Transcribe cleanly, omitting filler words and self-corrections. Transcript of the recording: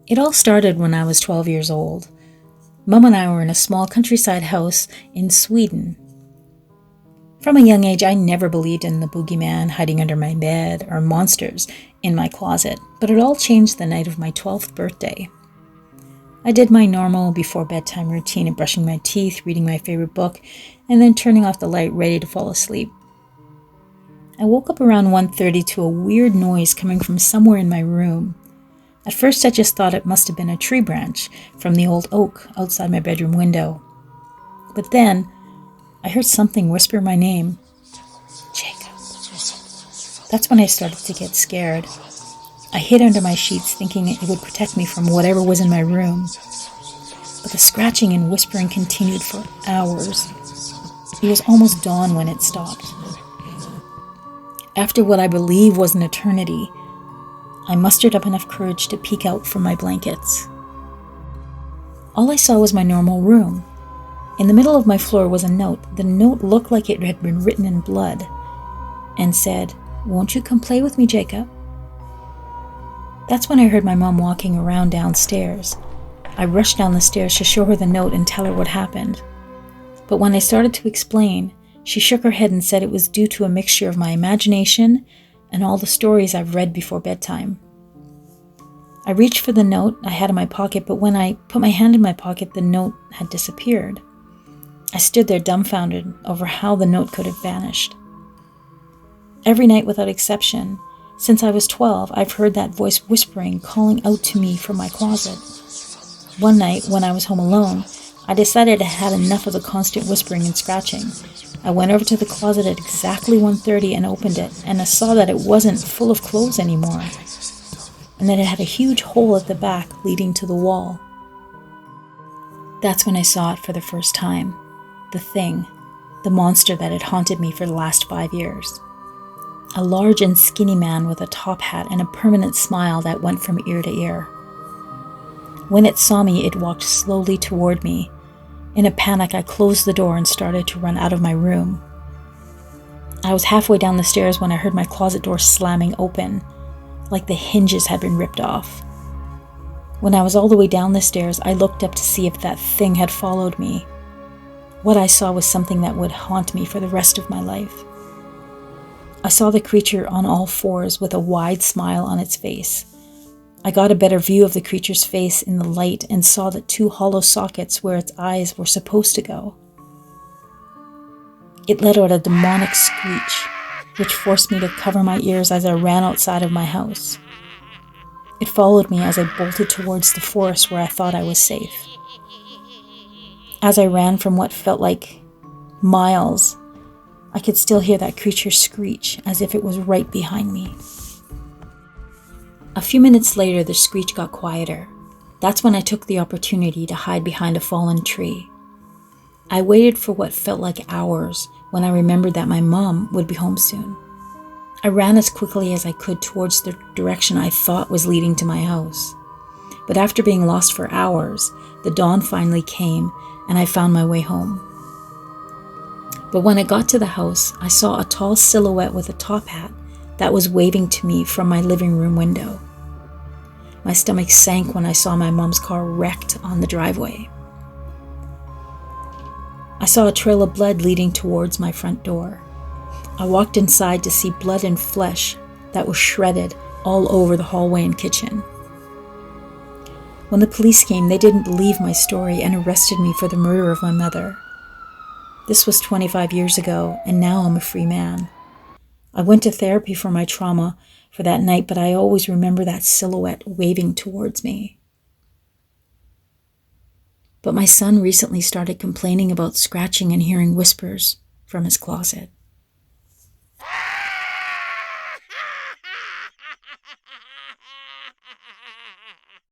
It all started when I was 12 years old. Mum and I were in a small countryside house in Sweden. From a young age, I never believed in the boogeyman hiding under my bed or monsters in my closet, but it all changed the night of my 12th birthday. I did my normal before bedtime routine of brushing my teeth, reading my favorite book, and then turning off the light ready to fall asleep. I woke up around 1:30 to a weird noise coming from somewhere in my room. At first, I just thought it must have been a tree branch from the old oak outside my bedroom window. But then, I heard something whisper my name. Jacob. That's when I started to get scared. I hid under my sheets thinking it would protect me from whatever was in my room. But the scratching and whispering continued for hours. It was almost dawn when it stopped. After what I believe was an eternity, I mustered up enough courage to peek out from my blankets. All I saw was my normal room. In the middle of my floor was a note. The note looked like it had been written in blood and said, "Won't you come play with me, Jacob?" That's when I heard my mom walking around downstairs. I rushed down the stairs to show her the note and tell her what happened. But when I started to explain, she shook her head and said it was due to a mixture of my imagination and all the stories I've read before bedtime. I reached for the note I had in my pocket, but when I put my hand in my pocket, the note had disappeared. I stood there dumbfounded over how the note could have vanished. Every night without exception, since I was 12, I've heard that voice whispering, calling out to me from my closet. One night, when I was home alone, I decided I had enough of the constant whispering and scratching. I went over to the closet at exactly 1:30 and opened it, and I saw that it wasn't full of clothes anymore, and that it had a huge hole at the back leading to the wall. That's when I saw it for the first time. The thing, the monster that had haunted me for the last 5 years. A large and skinny man with a top hat and a permanent smile that went from ear to ear. When it saw me, it walked slowly toward me. In a panic, I closed the door and started to run out of my room. I was halfway down the stairs when I heard my closet door slamming open, like the hinges had been ripped off. When I was all the way down the stairs, I looked up to see if that thing had followed me. What I saw was something that would haunt me for the rest of my life. I saw the creature on all fours with a wide smile on its face. I got a better view of the creature's face in the light and saw the 2 hollow sockets where its eyes were supposed to go. It let out a demonic screech, which forced me to cover my ears as I ran outside of my house. It followed me as I bolted towards the forest where I thought I was safe. As I ran from what felt like miles, I could still hear that creature screech as if it was right behind me. A few minutes later, the screech got quieter. That's when I took the opportunity to hide behind a fallen tree. I waited for what felt like hours when I remembered that my mom would be home soon. I ran as quickly as I could towards the direction I thought was leading to my house. But after being lost for hours, the dawn finally came and I found my way home. But when I got to the house, I saw a tall silhouette with a top hat that was waving to me from my living room window. My stomach sank when I saw my mom's car wrecked on the driveway. I saw a trail of blood leading towards my front door. I walked inside to see blood and flesh that was shredded all over the hallway and kitchen. When the police came, they didn't believe my story and arrested me for the murder of my mother. This was 25 years ago, and now I'm a free man. I went to therapy for my trauma for that night, but I always remember that silhouette waving towards me. But my son recently started complaining about scratching and hearing whispers from his closet.